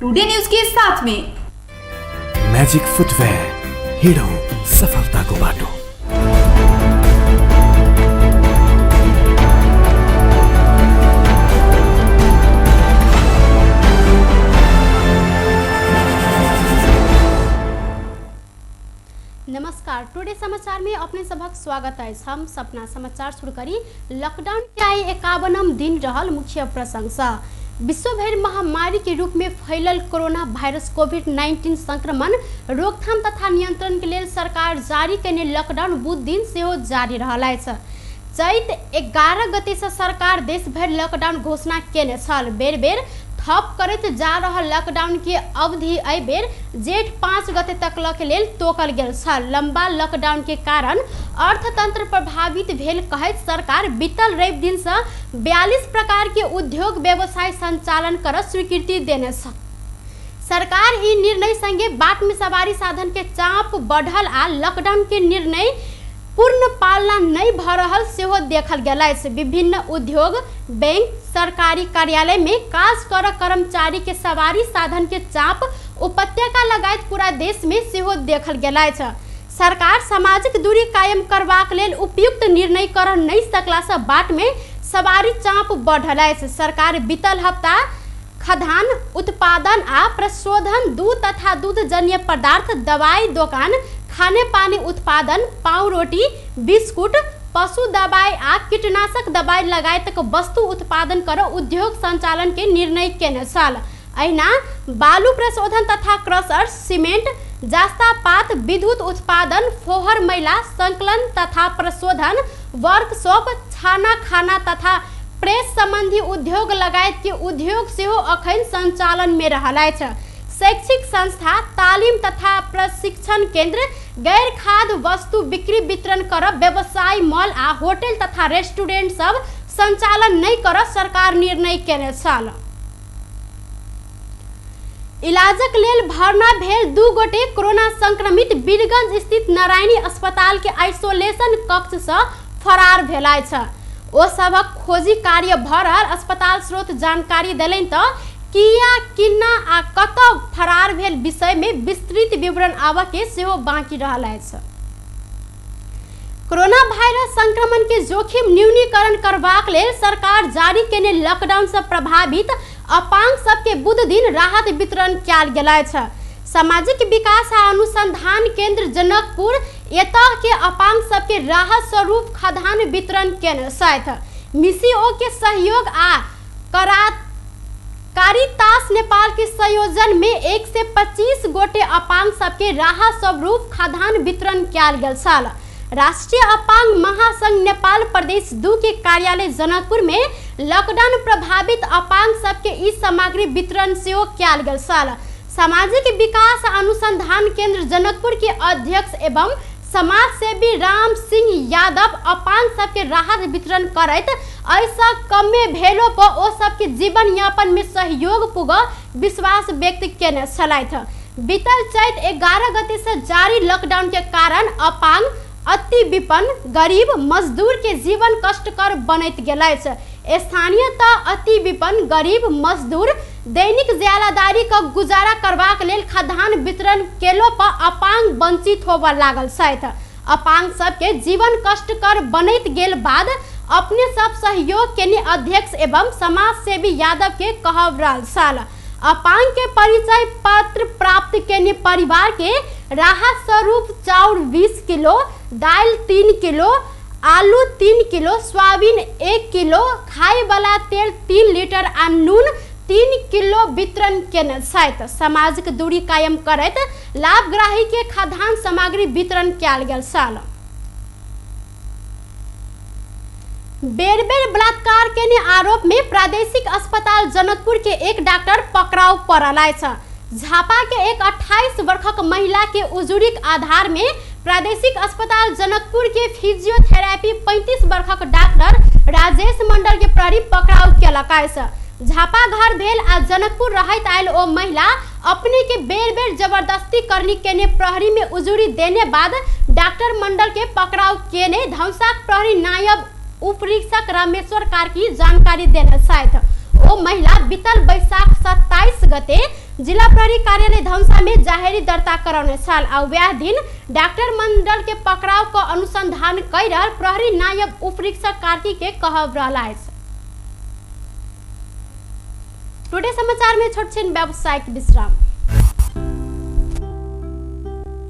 Today news के साथ में मैजिक फुटवेयर, हिड़ो सफलता को बाटो। नमस्कार, टुडे समाचार में अपने सबक स्वागत है। हम सपना समाचार शुरू करी। लॉकडाउन के आए 51 दिन रहल मुख्य प्रशंसा। विश्वभर महामारी के रूप में फैलल कोरोना वायरस कोविड-19 संक्रमण रोकथाम तथा नियंत्रण के लिए सरकार जारी करने लॉकडाउन बुध दिन से जारी रहल है। चैत 11 गते से सरकार देश भर लॉकडाउन घोषणा केने छल। बेर बेर ठप करते जा रहा लॉकडाउन के अवधि एहि बेर जेठ 5 गते तक के लेल तोकल गेल छल। लंबा लॉकडाउन के कारण अर्थतंत्र प्रभावित भेल कहैत सरकार बीतल रवि दिन से 42 प्रकार के उद्योग व्यवसाय संचालन कर स्वीकृति देने छ। सरकार ई निर्णय संगे बाट में सवारी साधन के चाप बढ़ल आ लॉकडाउन के निर्णय पूर्ण पालना नहीं भ रहल सेहो देखल गेल अछि। विभिन्न उद्योग, बैंक, सरकारी कार्यालय में काज कर कर्मचारी के सवारी साधन के चाप उपत्यका लगायत पूरा देश में सेहो देखल गेल अछि। सरकार सामाजिक दूरी कायम करबाक लेल उपयुक्त निर्णय कर नहीं सकला से बाट में सवारी चाप बढ़ल अछि। सरकार बीतल हफ्ता खाद्यान्न उत्पादन आ प्रशोधन, दूध तथा दूधजन्य पदार्थ, दवाई दुकान, खाने पानी उत्पादन, पाव रोटी, बिस्कुट, पशु दवाई आ कीटनाशक दवाई लगायत वस्तु उत्पादन कर उद्योग संचालन के निर्णय केने छल। अहिना बालू प्रशोधन तथा क्रशर, सीमेंट, जास्ता पात, विद्युत उत्पादन, फोहर मैला संकलन तथा प्रशोधन, वर्कशॉप, छाना खाना तथा प्रेस संबंधी उद्योग लगायत के उद्योग सेहो अखन संचालन में रहल अछि। शैक्षिक संस्था, तालीम तथा प्रशिक्षण केंद्र, गैर खाद्य वस्तु बिक्री वितरण कर व्यवसाय, मॉल आ होटल तथा रेस्टोरेंट सब संचालन नहीं कर सरकार निर्णय केने छल। इलाजक लेल भर्ना भेल 2 गोटे कोरोना संक्रमित बीरगंज स्थित नारायणी अस्पताल के आइसोलेशन कक्ष से फरार भेल अछि। ओ सबक खोजी कार्य भ रहल अस्पताल स्रोत जानकारी देलनि त किया, किन्ना आ कत फरार भेल विषय में विस्तृत विवरण आबऽ के सेहो बाकी रहल अछि। कोरोना वायरस संक्रमण के जोखिम न्यूनीकरण करबाक लेल सरकार जारी केने लॉकडाउन से प्रभावित अपांग सबके बुध दिन राहत वितरण कयल गेल अछि। सामाजिक विकास आ अनुसंधान केंद्र जनकपुर एतह के अपांग सबके राहत स्वरूप खाद्यान्न वितरण केने छथि। मिसिओ के सहयोग आ कारितास नेपाल के संयोजन में 1 से 25 गोटे अपांग सबके राहत स्वरूप खाद्यान्न वितरण कयल गेल छल। राष्ट्रीय अपांग महासंघ नेपाल प्रदेश 2 के कार्यालय जनकपुर में लॉकडाउन प्रभावित अपांग सबके ई सामग्री वितरण सेहो कयल गेल छल। सामाजिक विकास अनुसंधान केंद्र जनकपुर के अध्यक्ष एवं समाज सेवी राम सिंह यादव अपांग सबके राहत वितरण करैत ऐसा कमे भेलो पर ओ सबके जीवन यापन में सहयोग पुग विश्वास व्यक्त केने छलथि। बीतल चैत 11 गते से जारी लॉकडाउन के कारण अपांग, अति विपन्न, गरीब, मजदूर के जीवन कष्टकर बनैत गेल अछि। स्थानीयतः अति विपन्न, गरीब, मजदूर दैनिक ज्यालादारी का गुजारा करबाक लेल खाद्यान्न वितरण केलो पर अपांग वंचित होबऽ लागल छथि। अपांग सबके जीवन कष्टकर बनैत गेल बाद अपने सब सहयोग केने अध्यक्ष एवं समाज सेवी यादव के कहब रहल छल। अपांग के परिचय पत्र प्राप्त केने परिवार के राहत स्वरूप चाउर 20 किलो, दाल 3 किलो, आलू 3 किलो, सोयाबीन 1 किलो, खाए वाला तेल 3 लीटर आ नून 3 किलो वितरण केने छथि। सामाजिक दूरी कायम करैत लाभग्राही के खाद्यान्न सामग्री वितरण कयल गेल छल। बेर बेर बलात्कार केने आरोप में प्रादेशिक अस्पताल जनकपुर के एक डॉक्टर पकड़ाव पड़ल अछि। झापा के एक 28 वर्षक महिला के उजुरीक आधार में प्रादेशिक अस्पताल जनकपुर के फिजियोथेरेपी 35 वर्षक डॉक्टर राजेश मंडल के प्रहरी पकड़ाव केलक अछि। झापा घर भेल आ जनकपुर रहैत आयल ओ महिला अपने के बेर बेर जबरदस्ती करनी केने प्रहरी में उजुरी देने बाद डॉक्टर मंडल के पकड़ाव केने धमसाक प्रहरी नायब उपरीक्षक रामेश्वर कार्की जानकारी देने छथि। ओ महिला बीतल बैसाख 27 गते प्रहरी कार्यालय धनुषा में जाहेरी दर्ता कराउने साल आ व्याह दिन डॉक्टर मंडल के पकड़ाव का अनुसंधान कर प्रहरी नायब उपरीक्षक कार्की के कहब रहा। टुडे समाचार में छोटछिन व्यावसायिक विश्राम।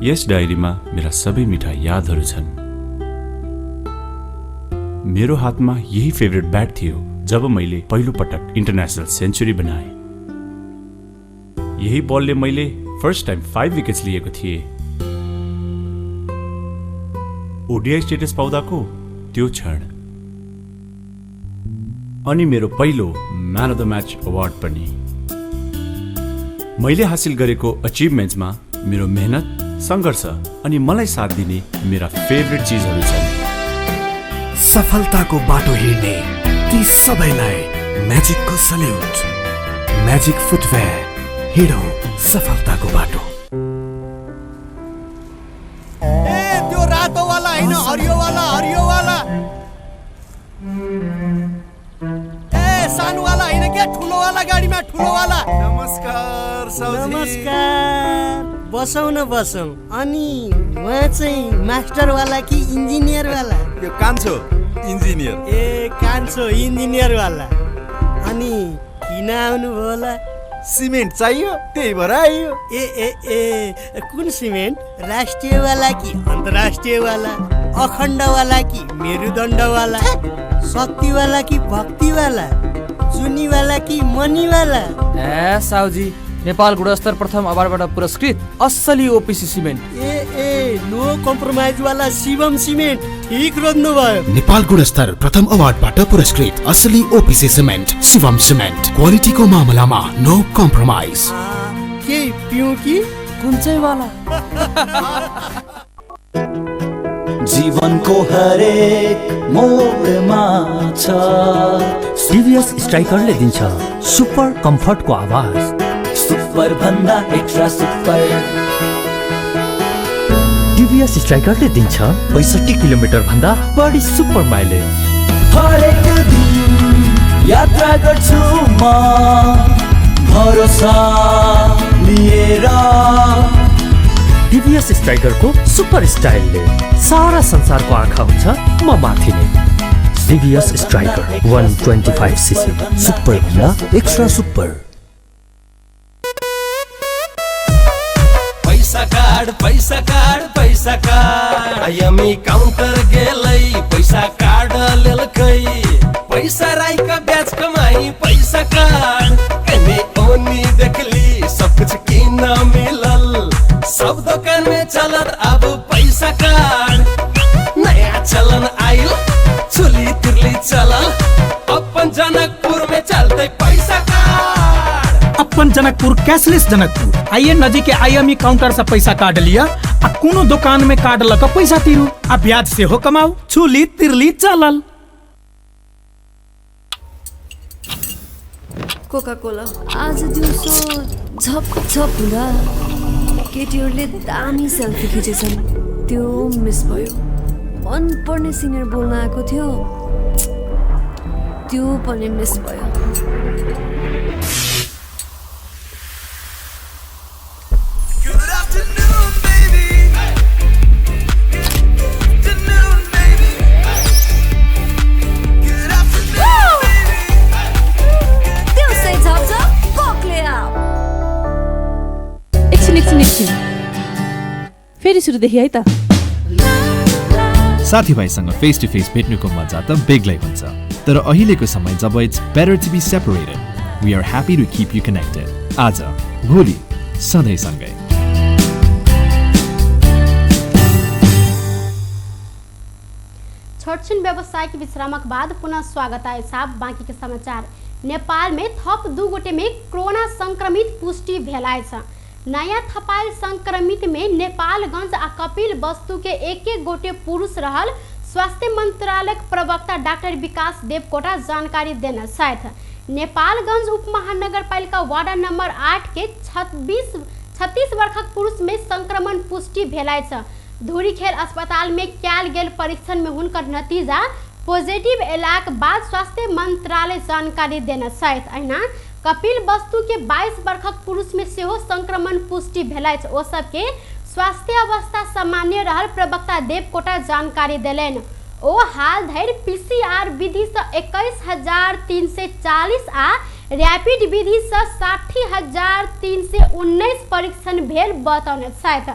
यस डायरीमा मेरा सबै मिठा यादहरू छन्। मेरो हातमा यही फेभरेट ब्याट थियो जब मैले पहिलो पटक इन्टरनेशनल सेन्चुरी बनाए। यही बलले मैले फर्स्ट टाइम 5 विकेट्स लिएको थिएँ। ओडीआई स्टेटस पाउँदाको त्यो क्षण अनि मेरो पहिलो man of the match award पनि। मैले हासिल गरेको अचिभमेन्ट्समा मेरो मेहनत, सङ्घर्ष अनि मलाई साथ दिने मेरा फेभरेट चिजहरू छन्। सफलताको बाटो हिँड्ने ती सबैलाई म्याजिकको सल्युट। म्याजिक फुटवेयर, हिँडौँ सफलताको बाटो। ए त्यो रातो वाला हैन, हरियो वाला, हरियो वाला। ए सानो वाला हैन के, ठुलो वाला गाडीमा ठुलो वाला। नमस्कार साउजी। नमस्कार। बसौँ न बसौँ। अनि उहाँ चाहिँ मास्टर वाला कि इन्जिनियर वाला? यो कान्छो इन्जिनियर। ए कान्छो इन्जिनियर वाला। अनि किन आउनु भयो होला? सिमेन्ट चाहियो त्यही भएर आइयो। ए ए ए कुन सिमेन्ट? राष्ट्रिय वाला कि अन्तर्राष्ट्रिय वाला? अखण्ड वाला कि मेरुदण्ड वाला? शक्ति वाला कि भक्ति वाला? चुनी वाला कि मनी वाला? ए साउजी, नेपाल गुणस्तर प्रथम अवार्डबाट पुरस्कृत असली ओपीसी सिमेन्ट। ए नो कम्प्रोमाइज वाला शिवम सिमेन्ट। ठीक रोज्नु भयो। नेपाल गुणस्तर प्रथम अवार्डबाट पुरस्कृत असली ओपीसी सिमेन्ट शिवम सिमेन्ट। क्वालिटीको मामलामा नो कम्प्रोमाइज। के पिउँ कि कुन चाहिँ वाला? जीवनको हरेक मोडमा छ सीरियस स्ट्राइकरले दिन्छ सुपर कम्फर्टको आवाज। सुपर भन्दा एक्स्ट्रा सुपर। टिभीएस स्ट्राइकरले दिन्छ 65 किलोमिटर भन्दा बढी सुपर माइलेज। हरेक दिन यात्रा गर्छु म भरोसा लिएर। टिभीएस स्ट्राइकरको सुपर स्टाइलले सारा संसारको आँखा हुन्छ म माथि नै। टिभीएस स्ट्राइकर 125 सीसी सुपर भन्दा एक्स्ट्रा सुपर। पैसा कार्ड आइएमई काउन्टर गेलै पैसा कार्ड लेलकै। पैसा राईका ब्याज कमाई पैसा कार्ड। एनी ओनी देखली सब कुछ किन मिलल। सब दुकान में चलत अब पैसा कार्ड। नया चलन आइल चुली तिरली चलल। अपन जनकपुर में चलते पैसा कार्ड। अपन जनकपुर कैशलेस जनकपुर आइए नजीक आईएमई काउंटर से पैसा काट लिया आ कोनो दुकान में काट लक पैसा तिरू आ ब्याज से हो कमाऊ। छुली तिरली चलल। कोका कोला आज दिउँसो झप झप हुँदा केटीहरूले दामी सेल्फी खिचेछन्। त्यो मिस भयो। मन पर्ने सिनियर बोल्न आएको थियो, त्यो पनि मिस भयो। फेरि सुरुदेखि है त। साथीभाइसँग फेस टु फेस भेट्नुको मजा त बेग्लै हुन्छ, तर अहिलेको समय जब it's better to be separated, we are happy to keep you connected. आज भोलि सधैँ सँगै। छोटछिन व्यावसायिक विश्रामक बाद पुनः स्वागत है साहब। बाँकी के समाचार। नेपाल में थप 2 गोटे में कोरोना संक्रमित पुष्टि भेलाय छ। नया थपाइल संक्रमित में नेपालगंज आ कपिल वस्तु के एक गोटे पुरुष रहल। स्वास्थ्य मंत्रालय प्रवक्ता डॉक्टर विकास देवकोटा जानकारी देना साथ नेपालगंज उपमहानगरपालिका वार्ड नंबर 8 के 36 वर्षक पुरुष में संक्रमण पुष्टि भेलाय छ। धुरीखेल अस्पताल में कैल गेल परीक्षण में हुनकर नतीजा पॉजिटिव एलाक बाद स्वास्थ्य मंत्रालय जानकारी देना साथ अहिना कपिल वस्तु के 22 वर्षक पुरुष में सेहो संक्रमण पुष्टि भेलै। ओ सबके स्वास्थ्य अवस्था सामान्य रहल प्रवक्ता देवकोटा जानकारी देलनि। ओ हाल धरि PCR विधि से 21,340 आ रैपिड विधि से 60,319 परीक्षण भेल बतौने छथि।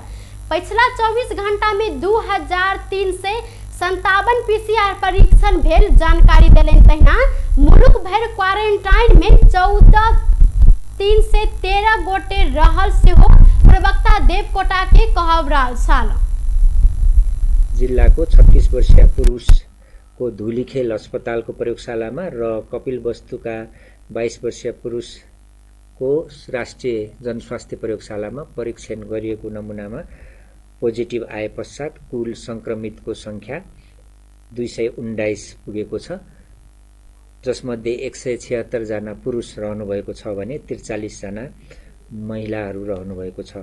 पिछला 24 घंटा में 2,357 PCR परीक्षण भेल जानकारी देलनि। तहिना मुलुक भरि क्वारंटाइन में 14,313 गोटे रहल सेहो प्रवक्ता देवकोटा के कहब छल। जिल्लाको 36 वर्षीय पुरुषको धुलीखेल अस्पतालको प्रयोगशालामा र कपिल वस्तुका 22 वर्षीय पुरुषको राष्ट्रिय जनस्वास्थ्य प्रयोगशालामा परीक्षण गरिएको नमुनामा पोजिटिभ आए पश्चात कुल संक्रमितको संख्या 219 पुगेको छ, जसमध्ये 176 जना पुरुष रहनुभएको छ भने 43 जना महिलाहरू रहनुभएको छ।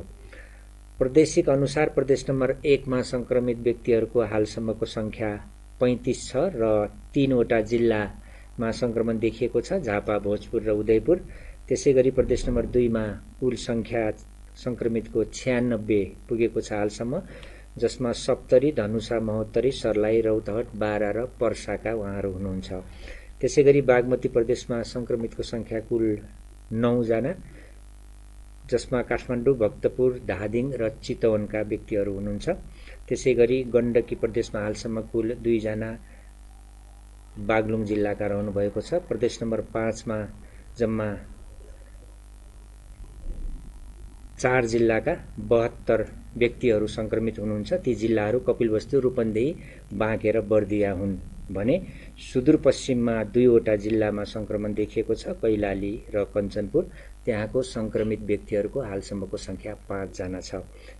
प्रादेशिक अनुसार प्रदेश नम्बर 1 मा संक्रमित व्यक्तिहरूको हालसम्मको संख्या 35 छ र 3 वटा जिल्लामा संक्रमण देखिएको छ, झापा, भोजपुर र उदयपुर। त्यसैगरी प्रदेश नम्बर 2 मा कुल संख्या संक्रमितको 96 पुगेको छ हालसम्म, जसमा सप्तरी, धनुषा, महोत्तरी, सर्लाही, रौतहट, बारा र पर्साका उहाँहरू हुनुहुन्छ। त्यसैगरी बागमती प्रदेशमा संक्रमितको संख्या कुल 9 जना, जसमा काठमाडौँ, भक्तपुर, धादिङ र चितवनका व्यक्तिहरू हुनुहुन्छ। त्यसैगरी गण्डकी प्रदेशमा हालसम्म कुल 2 जना बागलुङ जिल्लाका रहनुभएको छ। प्रदेश नम्बर 5 मा जम्मा 4 जिल्लाका 72 व्यक्तिहरू संक्रमित हुनुहुन्छ। ती जिल्लाहरू कपिलवस्तु, रूपन्देही, बाँके र बर्दिया हुन् भने सुदूरपश्चिममा 2 वटा जिल्लामा संक्रमण देखिएको छ, कैलाली र कञ्चनपुर। त्यहाँको संक्रमित व्यक्तिहरूको हालसम्मको संख्या 5 जना छ।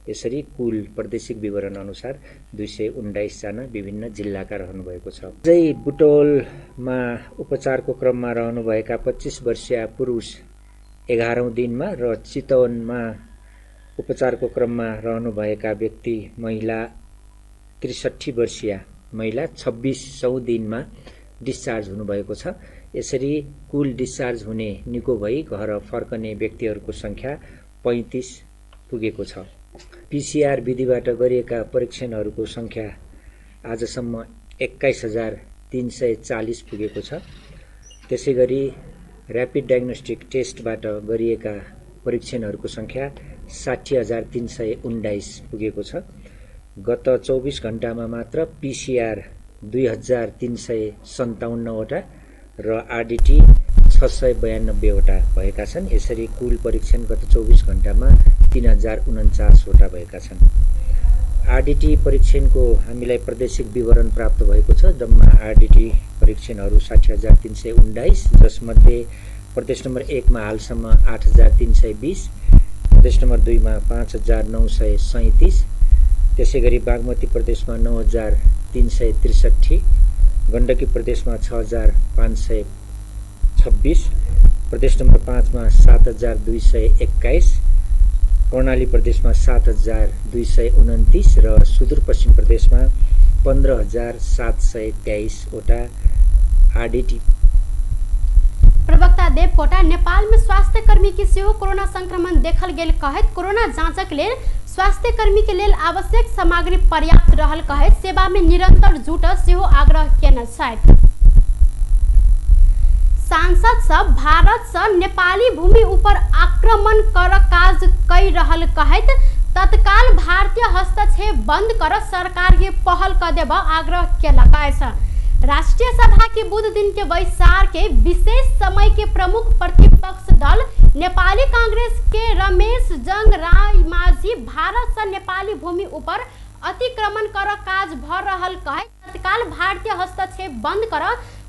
यसरी कुल प्रादेशिक विवरण अनुसार 219 जना विभिन्न जिल्लाका रहनुभएको छ। अझै बुटोलमा उपचारको क्रममा रहनुभएका 25 वर्षीय पुरुष 11औं दिनमा र चितवनमा उपचारको क्रममा रहनुभएका व्यक्ति महिला 63 वर्षीय महिला 26औं दिनमा डिस्चार्ज हुनुभएको छ। यसरी कुल डिस्चार्ज हुने निको भई घर फर्कने व्यक्तिहरूको संख्या 35 पुगेको छ। PCR विधिबाट गरिएका परीक्षणहरूको संख्या आजसम्म 21,340 पुगेको छ। त्यसैगरी र्यापिड डायग्नोस्टिक टेस्टबाट गरिएका परीक्षणहरूको संख्या 60,319 पुगेको छ। गत 24 घण्टामा मात्र PCR 2,357 वटा र RDT 692 वटा भएका छन्। यसरी कुल परीक्षण गत 24 घण्टामा 3,049 वटा भएका छन्। RDT परीक्षणको हामीलाई प्रादेशिक विवरण प्राप्त भएको छ। जम्मा RDT परीक्षणहरू 60,319, जसमध्ये प्रदेश नम्बर 1 मा हालसम्म 8,320, प्रदेश नम्बर 2 मा 5,937, त्यसैगरी बागमती प्रदेशमा 9,363, गण्डकी प्रदेशमा 6,526, प्रदेश नम्बर 5 मा 7,221, कर्णाली प्रदेशमा 7,229 र सुदूरपश्चिम प्रदेशमा 15,723 वटा RDT। प्रवक्ता देवकोटा नेपाल में स्वास्थ्य कर्मी की सेहो कोरोना संक्रमण देखल गेल कहैत कोरोना जांचक लेल स्वास्थ्य कर्मी के लेल आवश्यक सामग्री पर्याप्त रहल कहैत सेवा में निरंतर जुटल सेहो आग्रह केने छथि। सांसद सब भारत से नेपाली भूमि ऊपर आक्रमण कर काज कई रहल कहैत तत्काल भारतीय हस्तक्षेप बंद कर सरकार के पहल कर देब आग्रह केलक अछि। राष्ट्रीय सभा के बुध दिन के बैसार के विशेष समय के प्रमुख प्रतिपक्ष दल नेपाली कांग्रेस के रमेश जंग राय माझी भारत से नेपाली भूमि ऊपर अतिक्रमण कर काज भ रहल कहे तत्काल भारतीय हस्तक्षेप बंद कर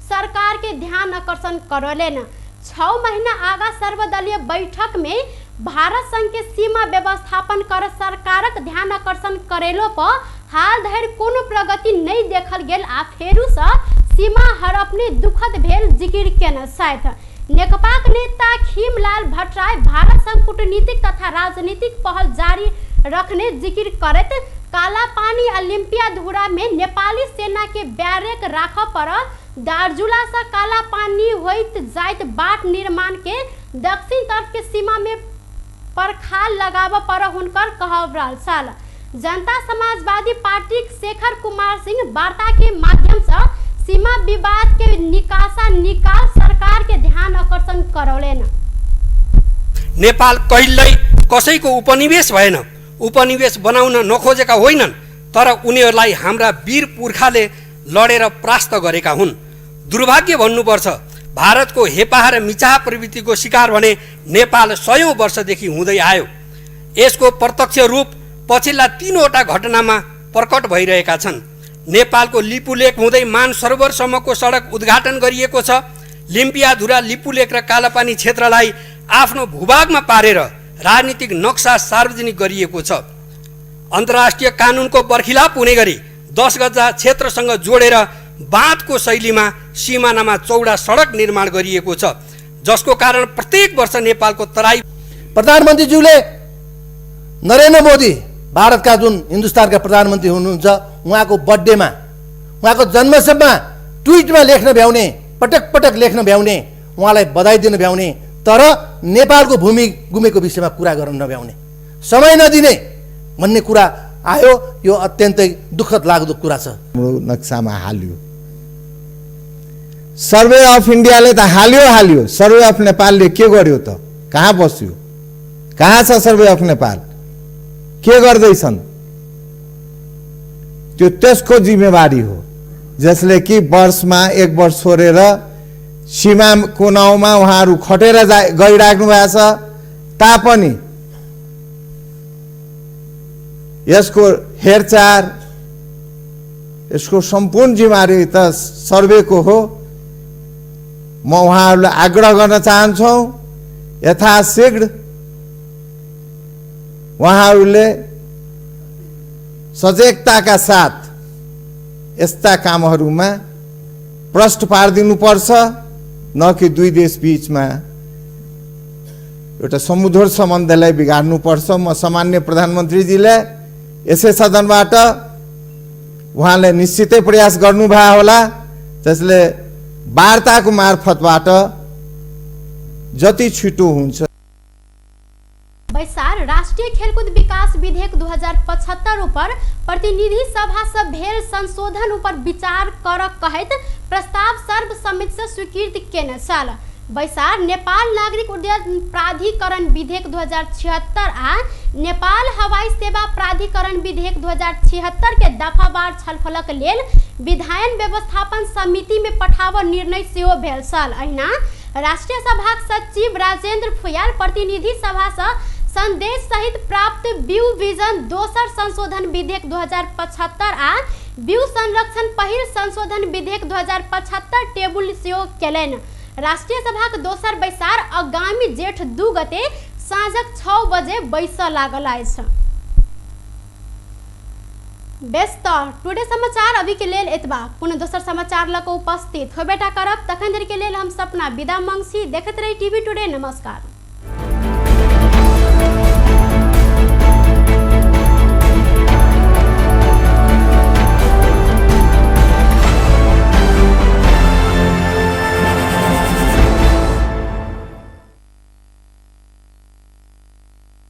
सरकार के ध्यान आकर्षण करलेन। 6 महीना आगा सर्वदलीय बैठक में भारत संघ के सीमा व्यवस्थापन कर सरकारक ध्यान आकर्षण करेलो पर हाल धरि कोनो प्रगति नहीं देखल गेल आ फेरू से सीमा हड़पने दुखद भेल जिकिर केने छथि। नेकपाक नेता खीमलाल भट्टराय भारत संग कूटनीतिक तथा राजनीतिक पहल जारी रखने जिकिर करत काला पानी ओलंपिया धुरा में नेपाली सेना के बैरक राख पर दार्जुला से काला पानी होइत जाइत बाट निर्माण के दक्षिण तर्फ के सीमा में परखाल लगाव पर हुनकर कहब रहल साल। जनता समाजवादी पार्टी शेखर कुमार सिंह वार्ता के माध्यम से सीमा विवाद के निकाल सरकार के ध्यान आकर्षण करौलेन। नेपाल कहिल्यै कसैको उपनिवेश भएन, उपनिवेश बनाउन नखोजेका होइनन्, तर उनीहरूलाई हाम्रा वीर पुर्खाले लडेर परास्त गरेका हुन्। दुर्भाग्य भन्नुपर्छ, भारतको हेपाह र मिचाह प्रवृत्तिको शिकार भने नेपाल 100औं वर्षदेखि हुँदै आयो। यसको प्रत्यक्ष रूप पछिल्ला 3वटा घटनामा प्रकट भइरहेका छन्। नेपालको लिपुलेक हुँदै मान सरोवरसम्मको सडक उद्घाटन गरिएको छ। लिम्पियाधुरा, लिपुलेक र कालापानी क्षेत्रलाई आफ्नो भूभागमा पारेर राजनीतिक नक्सा सार्वजनिक गरिएको छ। अन्तर्राष्ट्रिय कानुनको बर्खिलाप हुने गरी 10 गजा क्षेत्रसँग जोडेर बाँधको शैलीमा सिमानामा चौडा सडक निर्माण गरिएको छ, जसको कारण प्रत्येक वर्ष नेपालको तराई। प्रधानमन्त्रीज्यूले नरेन्द्र मोदी भारतका जुन हिन्दुस्तानका प्रधानमन्त्री हुनुहुन्छ, उहाँको बर्थडेमा, उहाँको जन्मोत्सवमा ट्विटमा लेख्न भ्याउने, पटक पटक लेख्न भ्याउने, उहाँलाई बधाई दिन भ्याउने, तर नेपालको भूमि गुमेको विषयमा कुरा गर्न नभ्याउने, समय नदिने भन्ने कुरा आयो। यो अत्यन्तै दुःखद लाग्दो कुरा छ। नक्सामा हाल्यो, सर्वे अफ इन्डियाले त हाल्यो, सर्वे अफ नेपालले के गर्यो त? कहाँ बस्यो? कहाँ छ सर्वे अफ नेपाल? के गर्दैछन्? त्यो त्यसको जिम्मेवारी हो, जसले कि वर्षमा 1 वर्ष छोडेर सीमाको नाउँमा उहाँहरू खटेर गइराख्नु भएको छ। तापनि यसको हेरचाह, यसको सम्पूर्ण जिम्मेवारी त सर्वेको हो। म उहाँहरूलाई आग्रह गर्न चाहन्छु, यथाशीघ्र उहाँहरूले सजगताका साथ यस्ता कामहरूमा प्रष्ट पारिदिनुपर्छ, न कि दुई देश बीचमा एउटा समुद्र सम्बन्धलाई बिगार्नुपर्छ। म सामान्य प्रधानमन्त्रीजीलाई यसै सदनबाट उहाँले निश्चितै प्रयास गर्नुभयो होला, जसले वार्ताको मार्फतबाट जति छिटो हुन्छ। बैसार राष्ट्रीय खेलकूद विकास विधेयक 2075 ऊपर प्रतिनिधि सभा से भेल संशोधन ऊपर विचार कर कहत प्रस्ताव सर्वसम्मति से स्वीकृत केने साल। बैसार नेपाल नागरिक उड्डयन प्राधिकरण विधेयक 2076 आ नेपाल हवाई सेवा प्राधिकरण विधेयक 2076 के दफावार छलफलक लेल विधायन व्यवस्थापन समिति में पठाव निर्णय सेहो भेल साल। अहिना राष्ट्रीय सभाक सचिव राजेंद्र फुयाल प्रतिनिधि सभा से संदेश सहित प्राप्त व्यू विजन दोसर संशोधन विधेयक 2075 आ व्यू संरक्षण पहिल संशोधन विधेयक 2075 टेबुल सेहो केलनि। राष्ट्रीय सभाक दोसर बैसार आगामी जेठ 2 गते साँझक 6 बजे बैस लागल अछि। व्यस्त टुडे समाचार अभी के लेल एतबा, पुनः दोसर समाचार लक उपस्थित होबेटा करब। तखन धरि के लेल हम सपना विदा मंगसी। देखैत रही टीवी टुडे। नमस्कार।